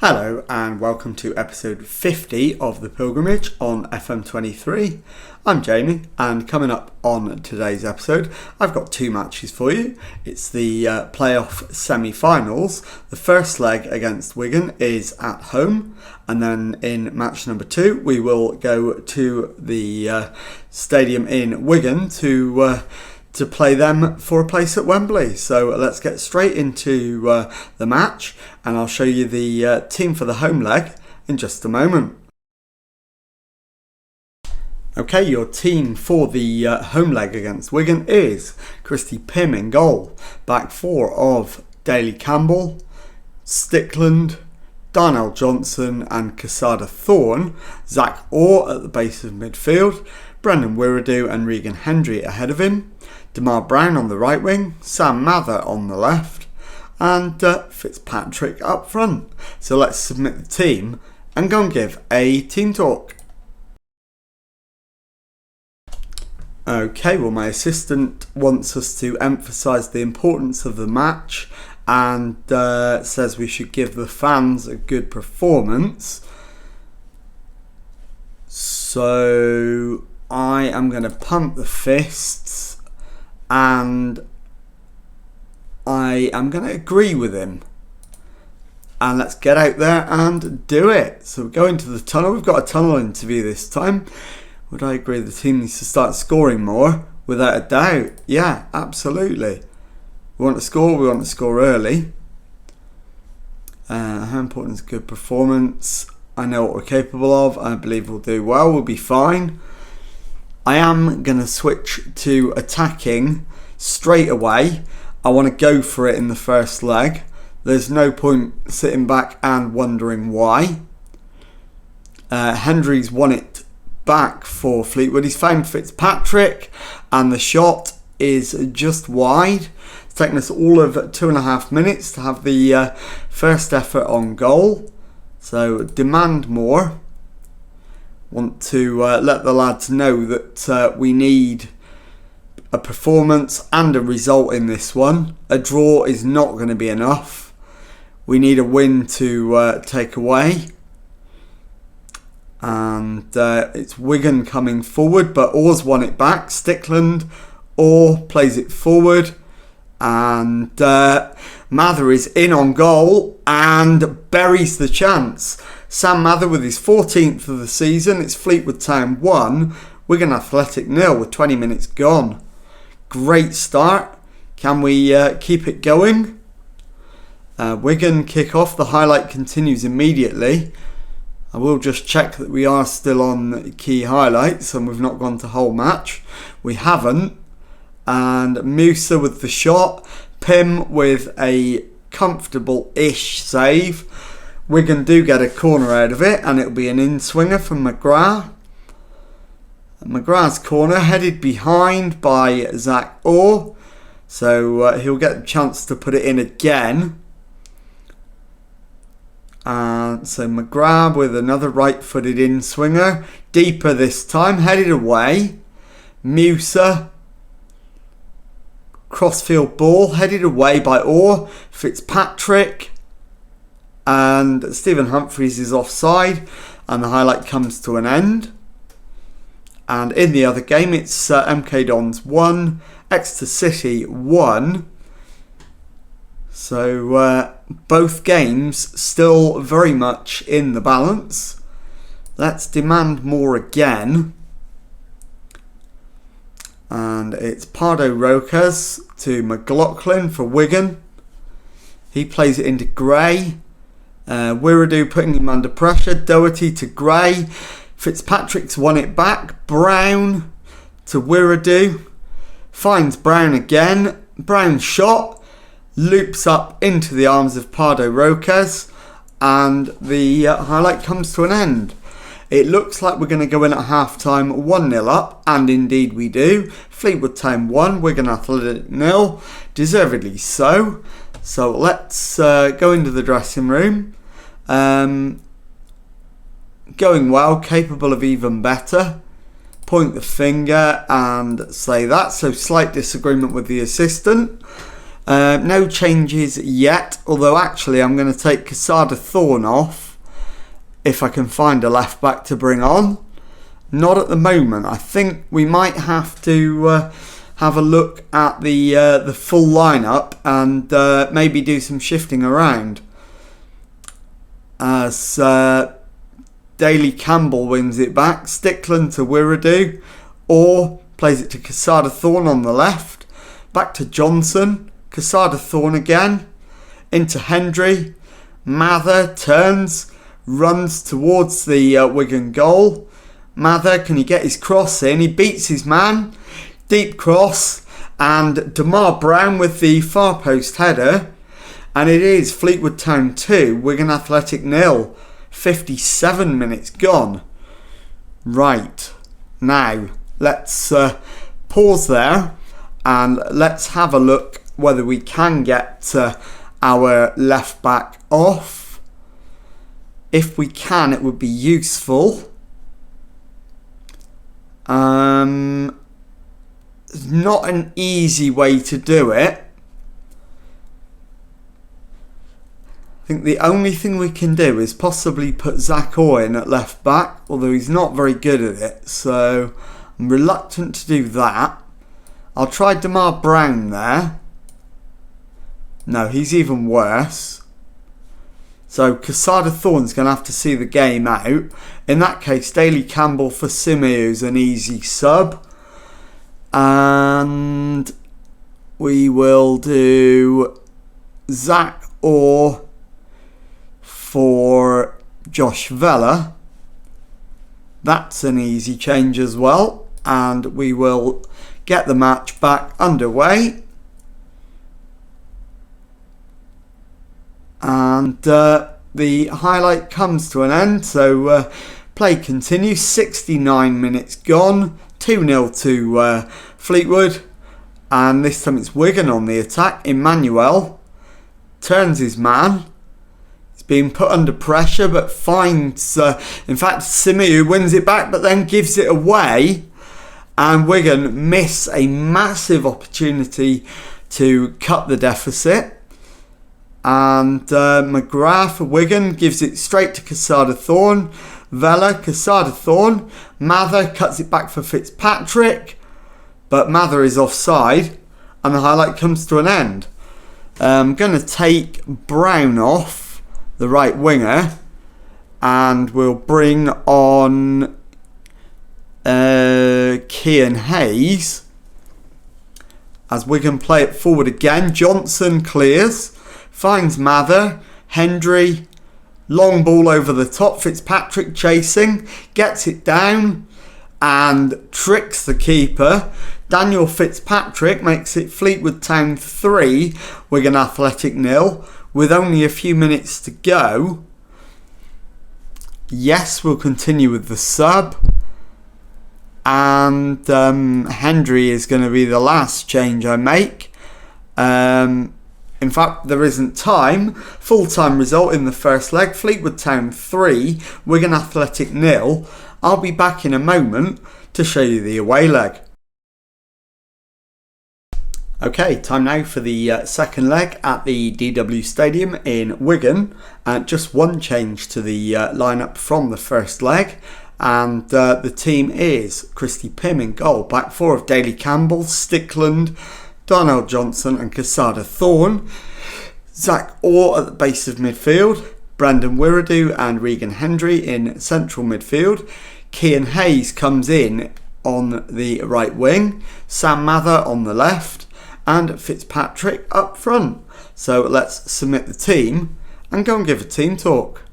Hello and welcome to episode 50 of The Pilgrimage on FM23. I'm Jamie, and coming up on today's episode I've got two matches for you. It's the playoff semi-finals. The first leg against Wigan is at home, and then in match number 2 we will go to the stadium in Wigan to play them for a place at Wembley. So let's get straight into the match, and I'll show you the team for the home leg in just a moment. Okay, your team for the home leg against Wigan is Christy Pym in goal, back four of Daly Campbell, Stickland, Darnell Johnson and Casada Thorne, Zach Orr at the base of midfield, Brendan Wirradoo and Regan Hendry ahead of him, Demar Brown on the right wing, Sam Mather on the left, and Fitzpatrick up front. So let's submit the team and go and give a team talk. Okay, well, my assistant wants us to emphasise the importance of the match and says we should give the fans a good performance. So I am going to pump the fists, and I am going to agree with him. And let's get out there and do it. So we go into the tunnel. We've got a tunnel interview this time. Would I agree the team needs to start scoring more? Without a doubt. Yeah, absolutely. We want to score early. How important is good performance? I know what we're capable of. I believe we'll do well. We'll be fine. I am going to switch to attacking straight away. I want to go for it in the first leg. There's no point sitting back and wondering why. Hendry's won it back for Fleetwood. He's found Fitzpatrick and the shot is just wide. It's taken us all of 2.5 minutes to have the first effort on goal. So demand more. Want to let the lads know that we need a performance and a result in this one. A draw is not going to be enough. We need a win to take away. And it's Wigan coming forward, but Orr's won it back. Stickland, Orr plays it forward, and Mather is in on goal and buries the chance. Sam Mather with his 14th of the season. It's Fleetwood Town 1, Wigan Athletic 0 with 20 minutes gone. Great start. Can we keep it going? Wigan kick off. The highlight continues immediately. I will just check that we are still on key highlights and we've not gone to whole match. We haven't. And Musa with the shot. Pym with a comfortable-ish save. Wigan do get a corner out of it, and it'll be an in-swinger from McGrath. McGrath's corner headed behind by Zach Orr. So he'll get a chance to put it in again. And so McGrath with another right-footed in-swinger. Deeper this time, headed away. Musa. Crossfield ball, headed away by Orr. Fitzpatrick. And Stephen Humphreys is offside. And the highlight comes to an end. And in the other game, it's MK Dons 1, Exeter City 1. So both games still very much in the balance. Let's demand more again. And it's Pardo Rokas to McLaughlin for Wigan. He plays it into Gray. Wirradoo putting him under pressure. Doherty to Gray. Fitzpatrick's won it back. Brown to Wirradoo. Finds Brown again. Brown's shot loops up into the arms of Pardo Rokas, and the highlight comes to an end. It looks like we're going to go in at half-time 1-0 up, and indeed we do. Fleetwood Town 1, Wigan Athletic 0, deservedly so. So let's go into the dressing room. Going well, capable of even better. Point the finger and say that. So slight disagreement with the assistant. No changes yet, although actually I'm going to take Quesada Thorn off if I can find a left back to bring on. Not at the moment. I think we might have to have a look at the full lineup and maybe do some shifting around. As Daly Campbell wins it back, Stickland to Wiredu, or plays it to Quesada Thorn on the left, back to Johnson, Quesada Thorn again, into Hendry, Mather turns, runs towards the Wigan goal. Mather, can he get his cross in? He beats his man, deep cross, and Damar Brown with the far post header, and it is Fleetwood Town 2, Wigan Athletic 0, 57 minutes gone. Right, now let's pause there and let's have a look whether we can get our left back off. If we can, it would be useful. Not an easy way to do it. I think the only thing we can do is possibly put Zach Orr in at left back, although he's not very good at it, so I'm reluctant to do that. I'll try Damar Brown there. No, he's even worse. So Quesada Thorn's going to have to see the game out. In that case, Daly Campbell for Simeu's an easy sub. And we will do Zach Orr for Josh Vella. That's an easy change as well. And we will get the match back underway. And the highlight comes to an end. So play continues. 69 minutes gone. 2-0 to Fleetwood. And this time it's Wigan on the attack. Emmanuel turns his man. He's being put under pressure but finds... in fact, Simeu wins it back but then gives it away. And Wigan miss a massive opportunity to cut the deficit. And McGrath for Wigan gives it straight to Quesada Thorn. Vella, Quesada Thorn. Mather cuts it back for Fitzpatrick. But Mather is offside. And the highlight comes to an end. I'm going to take Brown off, the right winger. And we'll bring on Cian Hayes. As Wigan play it forward again. Johnson clears. Finds Mather, Hendry, long ball over the top, Fitzpatrick chasing, gets it down and tricks the keeper. Daniel Fitzpatrick makes it Fleetwood Town 3, Wigan Athletic 0, with only a few minutes to go. Yes, we'll continue with the sub. And Hendry is going to be the last change I make. In fact, there isn't time. Full-time result in the first leg. Fleetwood Town 3, Wigan Athletic 0. I'll be back in a moment to show you the away leg. Okay, time now for the second leg at the DW Stadium in Wigan. Just one change to the lineup from the first leg. And the team is Christy Pym in goal. Back four of Daly Campbell, Stickland, Darnell Johnson and Quesada Thorn. Zach Orr at the base of midfield. Brandon Wiredu and Regan Hendry in central midfield. Cian Hayes comes in on the right wing. Sam Mather on the left. And Fitzpatrick up front. So let's submit the team and go and give a team talk.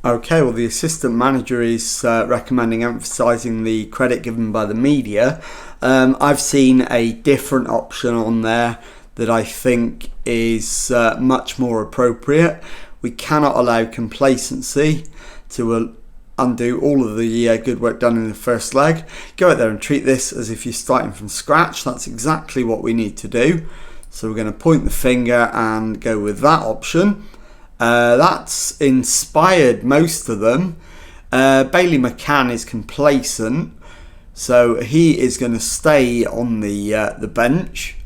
Okay, well, the assistant manager is recommending emphasising the credit given by the media. I've seen a different option on there that I think is much more appropriate. We cannot allow complacency to undo all of the good work done in the first leg. Go out there and treat this as if you're starting from scratch. That's exactly what we need to do. So we're going to point the finger and go with that option. That's inspired most of them. Bailey McCann is complacent. so he is going to stay on the bench.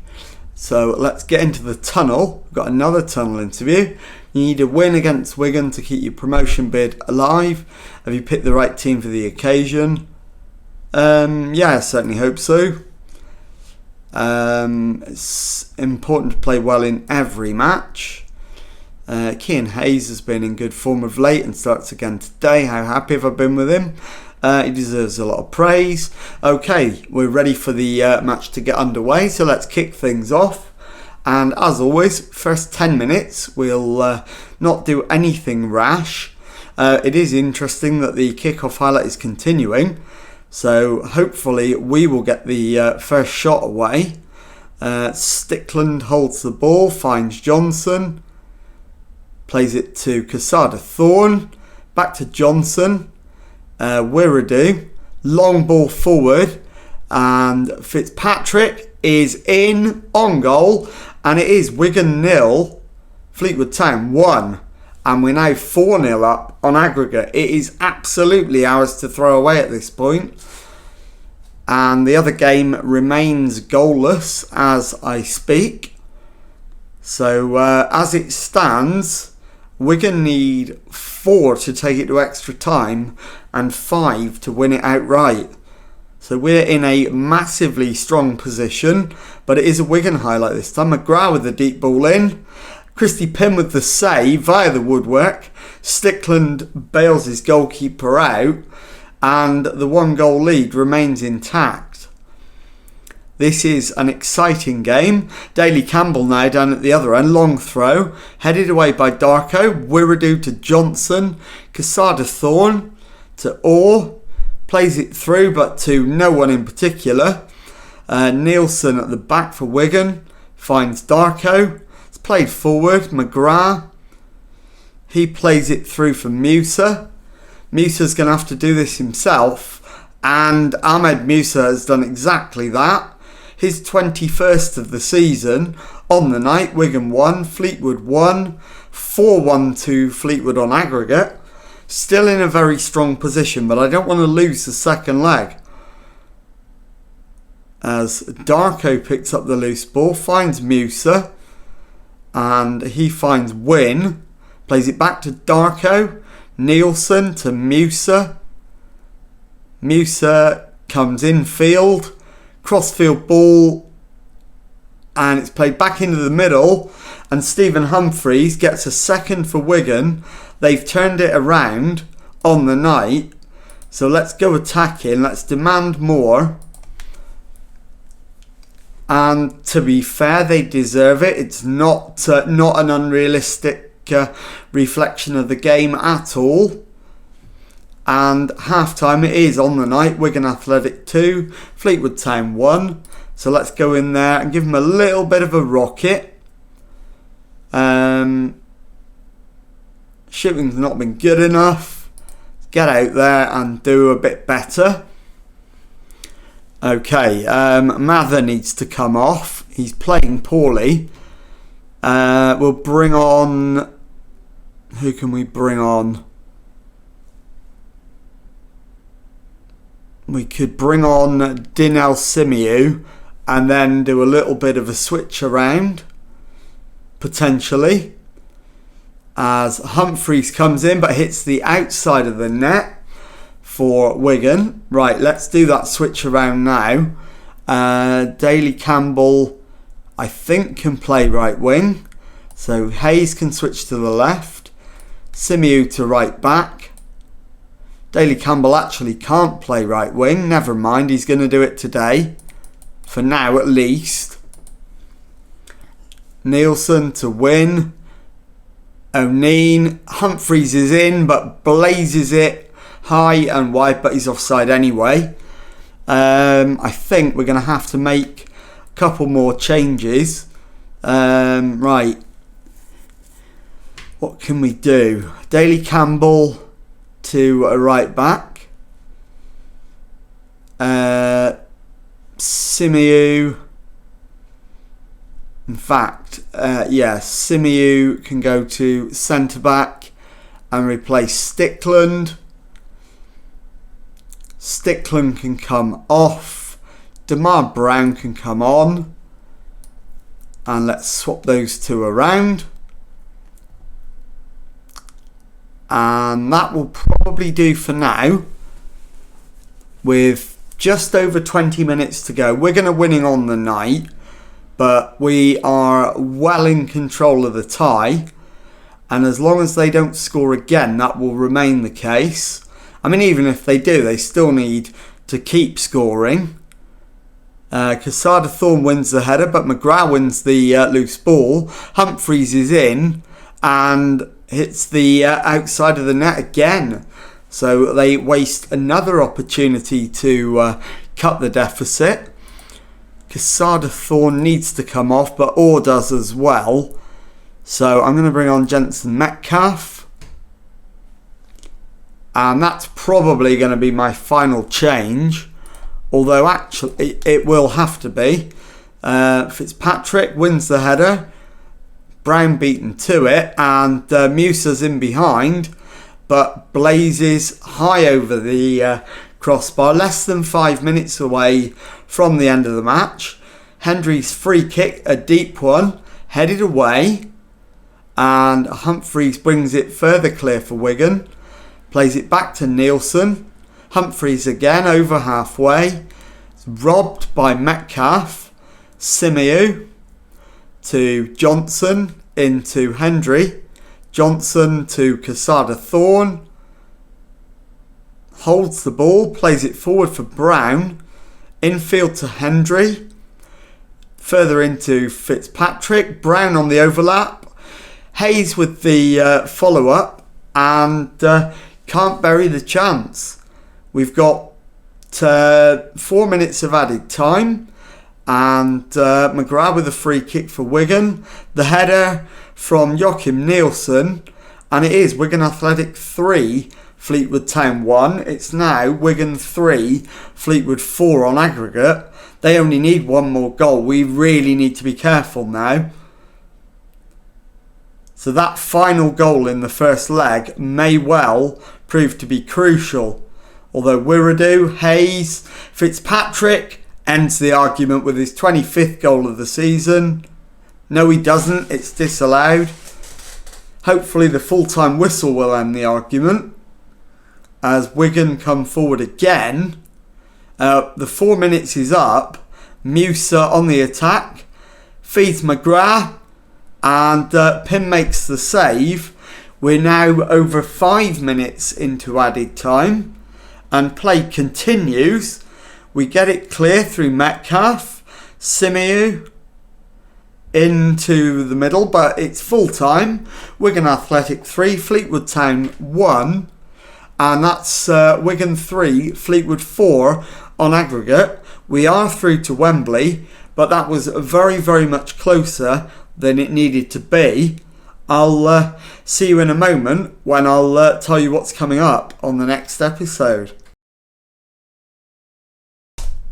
So let's get into the tunnel. We've got another tunnel interview. You need a win against Wigan to keep your promotion bid alive. Have you picked the right team for the occasion? Yeah, I certainly hope so. It's important to play well in every match. Kean Hayes has been in good form of late and starts again today. How happy have I been with him? He deserves a lot of praise. Okay, we're ready for the match to get underway, so let's kick things off. And as always, first 10 minutes we'll not do anything rash. It is interesting that the kickoff highlight is continuing, so hopefully we will get the first shot away. Stickland holds the ball, finds Johnson, plays it to Quesada Thorne, back to Johnson, Wiradu, long ball forward, and Fitzpatrick is in on goal, and it is Wigan 0, Fleetwood Town 1, and we're now 4-0 up on aggregate. It is absolutely ours to throw away at this point, and the other game remains goalless as I speak. So as it stands, Wigan need 4 to take it to extra time and 5 to win it outright. So we're in a massively strong position, but it is a Wigan highlight this time. McGrath with the deep ball in. Christy Pym with the save via the woodwork. Stickland bails his goalkeeper out, and the 1-goal lead remains intact. This is an exciting game. Daly Campbell now down at the other end. Long throw. Headed away by Darko. Wiradu to Johnson. Quesada Thorne to Orr. Plays it through, but to no one in particular. Nielsen at the back for Wigan. Finds Darko. It's played forward. McGrath. He plays it through for Musa. Musa's going to have to do this himself. And Ahmed Musa has done exactly that. His 21st of the season. On the night, Wigan 1, Fleetwood 1. 4-1 to Fleetwood on aggregate. Still in a very strong position, but I don't want to lose the second leg. As Darko picks up the loose ball, finds Musa, and he finds Wynn. Plays it back to Darko. Nielsen to Musa. Musa comes infield. Crossfield ball, and it's played back into the middle, and Stephen Humphreys gets a second for Wigan. They've turned it around on the night, so let's go attacking, let's demand more, and to be fair, they deserve it. It's not an unrealistic reflection of the game at all. And half-time it is on the night. Wigan Athletic 2, Fleetwood Town 1. So let's go in there and give them a little bit of a rocket. Shooting's not been good enough. Let's get out there and do a bit better. Okay, Mather needs to come off. He's playing poorly. We'll bring on... Who can we bring on? We could bring on Dinel Simiu and then do a little bit of a switch around, potentially, as Humphreys comes in but hits the outside of the net for Wigan. Right, let's do that switch around now. Daly Campbell, I think, can play right wing. So Hayes can switch to the left. Simiu to right back. Daly Campbell actually can't play right wing. Never mind, he's going to do it today. For now, at least. Nielsen to Win. O'Neill. Humphreys is in, but blazes it high and wide, but he's offside anyway. I think we're going to have to make a couple more changes. Right. What can we do? Daly Campbell to a right back. Simiu. In fact, Simiu can go to centre back and replace Stickland. Stickland can come off. Damar Brown can come on. And let's swap those two around. And that will probably do for now. With just over 20 minutes to go. Wigan are winning on the night, but we are well in control of the tie. And as long as they don't score again, that will remain the case. I mean, even if they do, they still need to keep scoring. Quesada Thorne wins the header, but McGrath wins the loose ball. Humphreys is in and hits the outside of the net again. So they waste another opportunity to cut the deficit. Quesada Thorne needs to come off, but Orr does as well. So I'm going to bring on Jensen Metcalf. And that's probably going to be my final change. Although actually it will have to be. Fitzpatrick wins the header. Brown beaten to it. And Musa's in behind. But blazes high over the crossbar. Less than 5 minutes away from the end of the match. Hendry's free kick, a deep one. Headed away. And Humphreys brings it further clear for Wigan. Plays it back to Nielsen. Humphreys again over halfway. It's robbed by Metcalf. Simiu to Johnson into Hendry. Johnson to Quesada Thorne. Holds the ball. Plays it forward for Brown. Infield to Hendry. Further into Fitzpatrick. Brown on the overlap. Hayes with the follow-up and can't bury the chance. We've got 4 minutes of added time and McGrath with a free kick for Wigan. The header from Joachim Nielsen, and it is Wigan Athletic 3, Fleetwood Town 1. It's now Wigan 3, Fleetwood 4 on aggregate. They only need one more goal. We really need to be careful now. So that final goal in the first leg may well prove to be crucial. Although Wiredu, Hayes, Fitzpatrick ends the argument with his 25th goal of the season. No, he doesn't. It's disallowed. Hopefully the full-time whistle will end the argument. As Wigan come forward again. The 4 minutes is up. Musa on the attack. Feeds McGrath. And Pym makes the save. We're now over 5 minutes into added time. And play continues. We get it clear through Metcalf. Simiu into the middle, but it's full time. Wigan Athletic 3, Fleetwood Town 1. And that's Wigan 3, Fleetwood 4 on aggregate. We are through to Wembley, but that was very, very much closer than it needed to be. I'll see you in a moment when I'll tell you what's coming up on the next episode.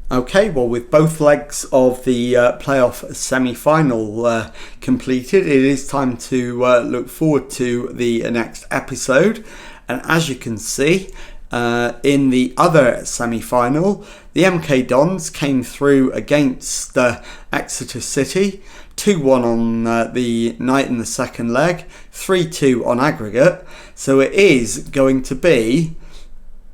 Okay, well, with both legs of the playoff semi-final completed, it is time to look forward to the next episode. And as you can see, in the other semi-final, the MK Dons came through against Exeter City, 2-1 on the night in the second leg, 3-2 on aggregate. So it is going to be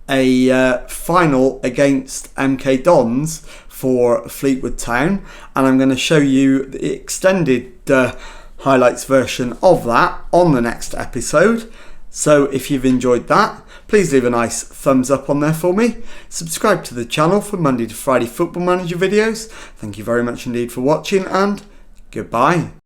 a final against MK Dons for Fleetwood Town, and I'm going to show you the extended highlights version of that on the next episode. So if you've enjoyed that, please leave a nice thumbs up on there for me. Subscribe to the channel for Monday to Friday Football Manager videos. Thank you very much indeed for watching, and goodbye.